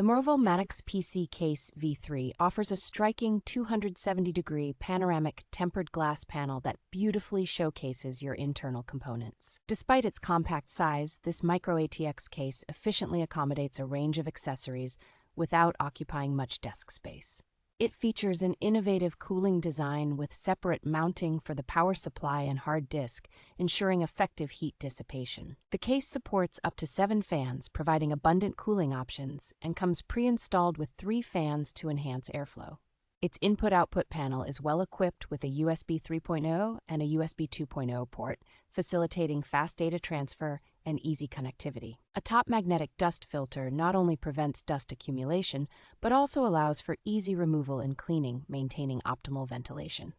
MOROVOL MATX PC Case V3 offers a striking 270-degree panoramic tempered glass panel that beautifully showcases your internal components. Despite its compact size, this micro-ATX case efficiently accommodates a range of accessories without occupying much desk space. It features an innovative cooling design with separate mounting for the power supply and hard disk, ensuring effective heat dissipation. The case supports up to 7 fans, providing abundant cooling options, and comes pre-installed with 3 fans to enhance airflow. Its input-output panel is well equipped with a USB 3.0 and a USB 2.0 port, facilitating fast data transfer and easy connectivity. A top magnetic dust filter not only prevents dust accumulation, but also allows for easy removal and cleaning, maintaining optimal ventilation.